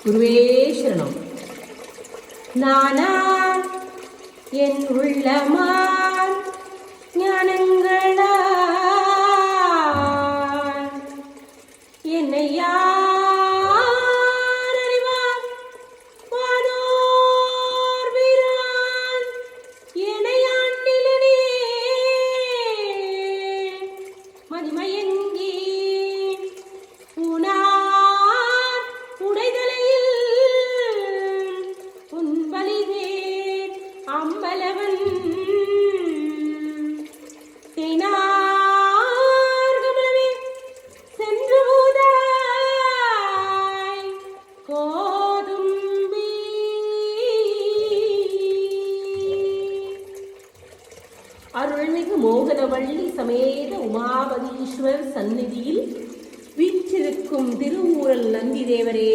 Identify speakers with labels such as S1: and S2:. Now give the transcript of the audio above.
S1: குருவே சரணம். நானா என் உள்ளமா ஞானங்களா என்னை யார் அறிவார் வானோர் வீரான் என்னை ஆண்டிலனே மதிமயங்கி உனார் உடைதலையில் உன்பலிவே அம்பலவன் தேனார்கமலமே சென்று ஊதாய் கோதும்பி. அருள்மிகு மோகனவள்ளி சமேத உமாபதீஸ்வர் சந்நிதியில் வீற்றிருக்கும் திருவூரல் நந்தி தேவரே